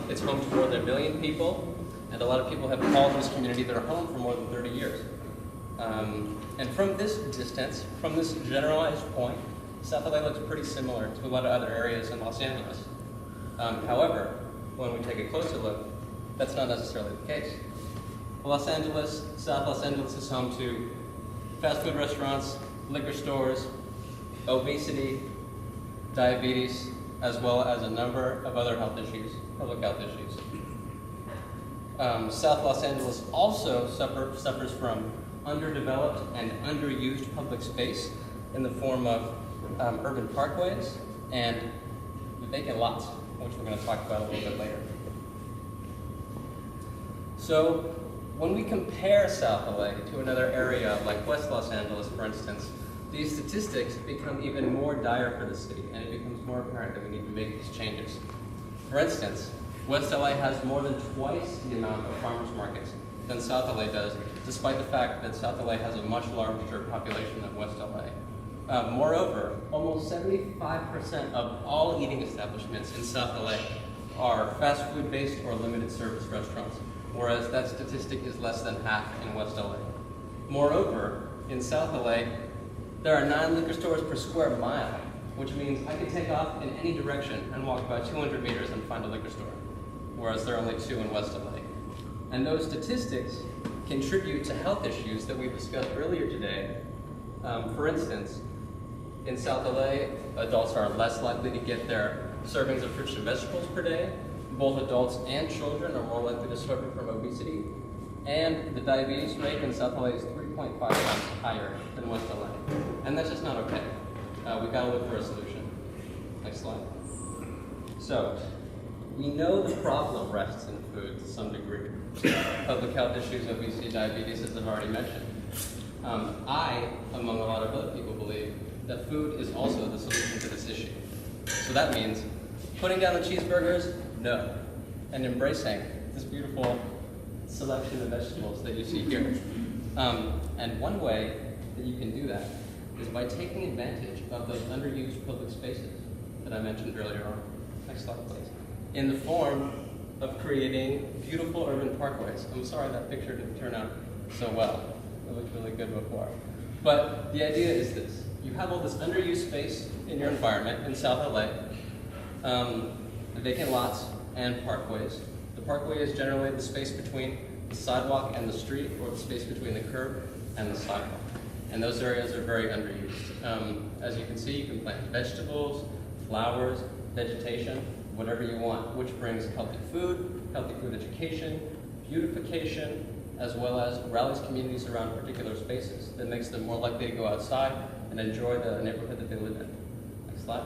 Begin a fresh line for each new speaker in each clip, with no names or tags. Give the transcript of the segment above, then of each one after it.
It's home to more than 1 million people, and a lot of people have called this community their home for more than 30 years. And from this distance, from this generalized point, South LA looks pretty similar to a lot of other areas in Los Angeles. However, when we take a closer look, that's not necessarily the case. South Los Angeles is home to fast food restaurants, liquor stores, obesity, diabetes, as well as a number of other health issues, public health issues. South Los Angeles also suffers from underdeveloped and underused public space in the form of urban parkways and vacant lots, which we're going to talk about a little bit later. So when we compare South LA to another area like West Los Angeles, for instance, these statistics become even more dire for the city, and it becomes more apparent that we need to make these changes. For instance, West LA has more than twice the amount of farmers markets than South LA does, despite the fact that South LA has a much larger population than West LA. Moreover, almost 75% of all eating establishments in South LA are fast food based or limited service restaurants, whereas that statistic is less than half in West LA. Moreover, in South LA, there are 9 liquor stores per square mile, which means I can take off in any direction and walk about 200 meters and find a liquor store, whereas there are only 2 in West LA. And those statistics contribute to health issues that we discussed earlier today. For instance, in South LA, adults are less likely to get their servings of fruits and vegetables per day. Both adults and children are more likely to suffer from obesity. And the diabetes rate in South LA is 3.5 times higher than West LA. And that's just not okay. We've got to look for a solution. Next slide. So, we know the problem rests in food to some degree. Public health issues, obesity, diabetes, as I've already mentioned. I, among a lot of other people, believe that food is also the solution to this issue. So that means putting down the cheeseburgers, no, and embracing this beautiful selection of vegetables that you see here. And one way that you can do that is by taking advantage of those underused public spaces that I mentioned earlier on. Next slide, please. In the form of creating beautiful urban parkways. I'm sorry that picture didn't turn out so well. It looked really good before. But the idea is this. You have all this underused space in your environment in South LA, vacant lots and parkways. The parkway is generally the space between the sidewalk and the street, or the space between the curb and the sidewalk. And those areas are very underused. As you can see, you can plant vegetables, flowers, vegetation, whatever you want, which brings healthy food education, beautification, as well as rallies communities around particular spaces that makes them more likely to go outside and enjoy the neighborhood that they live in. Next slide.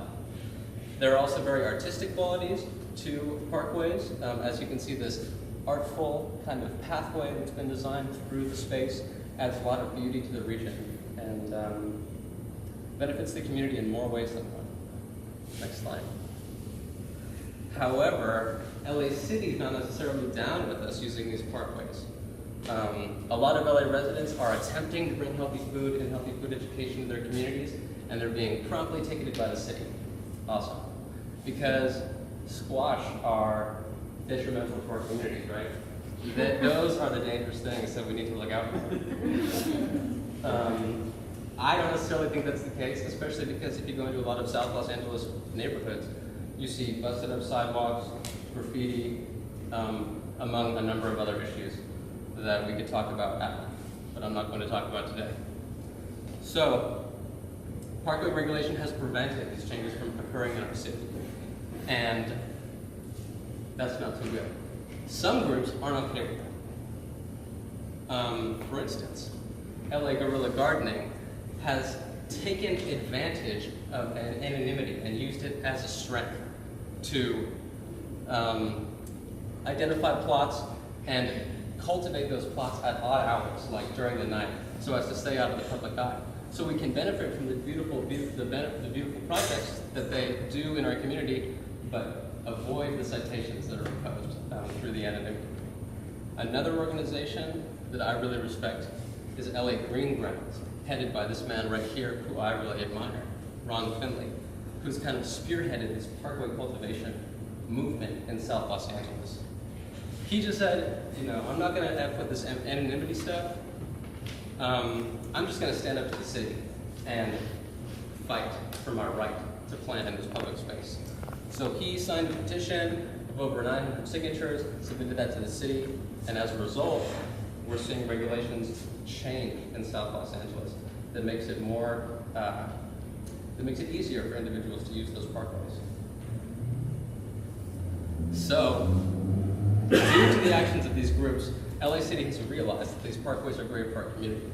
There are also very artistic qualities to parkways. As you can see, this artful kind of pathway that's been designed through the space adds a lot of beauty to the region and benefits the community in more ways than one. Next slide. However, LA City is not necessarily down with us using these parkways. A lot of LA residents are attempting to bring healthy food and healthy food education to their communities, and they're being promptly ticketed by the city. Awesome. Because squash are detrimental to our communities, right? Those are the dangerous things that we need to look out for. I don't necessarily think that's the case, especially because if you go into a lot of South Los Angeles neighborhoods, you see busted up sidewalks, graffiti, among a number of other issues that we could talk about after, but I'm not going to talk about today. So, parkway regulation has prevented these changes from occurring in our city, and that's not too good. Some groups aren't okay with that. For instance, LA Guerrilla Gardening has taken advantage of anonymity and used it as a strength to identify plots and cultivate those plots at odd hours, like during the night, so as to stay out of the public eye. So we can benefit from the beautiful projects that they do in our community, but avoid the citations that are imposed through the anonymity. Another organization that I really respect is LA Green Grounds, headed by this man right here, who I really admire, Ron Finley, who's kind of spearheaded this Parkway Cultivation movement in South Los Angeles. He just said, you know, I'm not going to put this anonymity stuff. I'm just going to stand up to the city and fight for my right to plant in this public space. So he signed a petition of over 900 signatures, submitted that to the city, and as a result, we're seeing regulations change in South Los Angeles that makes it more, that makes it easier for individuals to use those parkways. So, due to the actions of these groups, LA City has realized that these parkways are great for our community.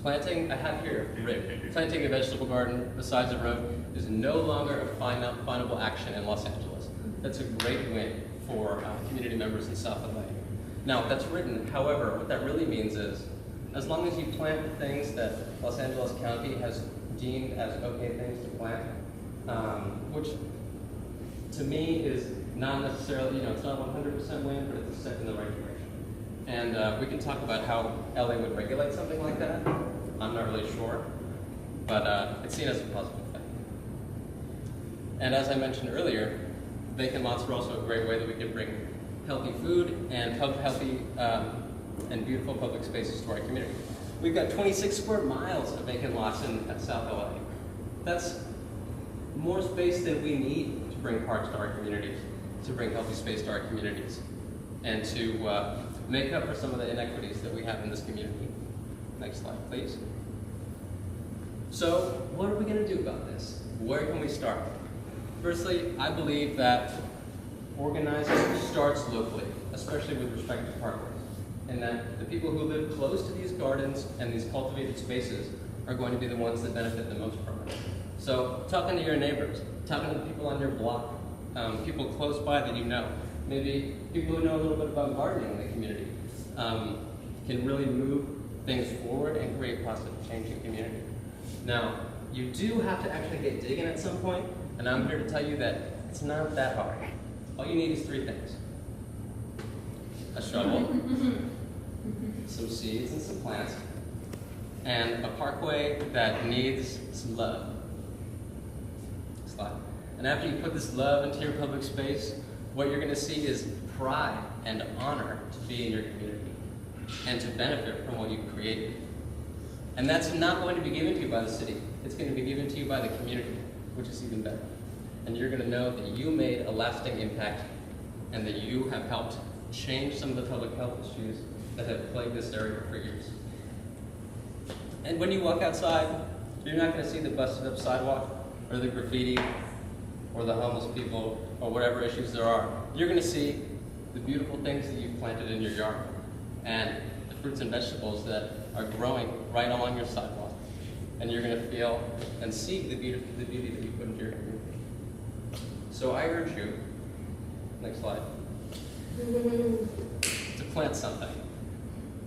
Planting, I have here written, planting a vegetable garden beside the road is no longer a finable action in Los Angeles. That's a great win for community members in South LA. Now, that's written, however, what that really means is, as long as you plant the things that Los Angeles County has deemed as okay things to plant, which to me is not necessarily, you know, it's not 100% win, but it's a step in the right direction. And we can talk about how LA would regulate something like that. I'm not really sure, but it's seen as a positive thing. And as I mentioned earlier, vacant lots are also a great way that we can bring healthy food and healthy and beautiful public spaces to our community. We've got 26 square miles of vacant lots in South LA. That's more space than we need to bring parks to our communities, to bring healthy space to our communities, and to make up for some of the inequities that we have in this community. Next slide, please. So, what are we going to do about this? Where can we start? Firstly, I believe that organizing starts locally, especially with respect to parkways, and that the people who live close to these gardens and these cultivated spaces are going to be the ones that benefit the most from it. So, talking to your neighbors, talking to the people on your block, people close by that you know, maybe people who know a little bit about gardening in the community, can really move things forward and create positive change in community. Now, you do have to actually get digging at some point, and I'm here to tell you that it's not that hard. All you need is 3 things. A shovel, some seeds and some plants, and a parkway that needs some love. Slide. And after you put this love into your public space, what you're going to see is pride and honor to be in your community and to benefit from what you've created. And that's not going to be given to you by the city. It's going to be given to you by the community, which is even better. And you're going to know that you made a lasting impact and that you have helped change some of the public health issues that have plagued this area for years. And when you walk outside, you're not going to see the busted up sidewalk or the graffiti or the homeless people or whatever issues there are. You're going to see the beautiful things that you've planted in your yard and the fruits and vegetables that are growing right along your sidewalk. And you're going to feel and see the beauty that you put into your community. So I urge you, next slide, to plant something.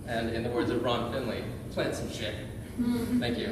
And in the words of Ron Finley, plant some shit. Thank you.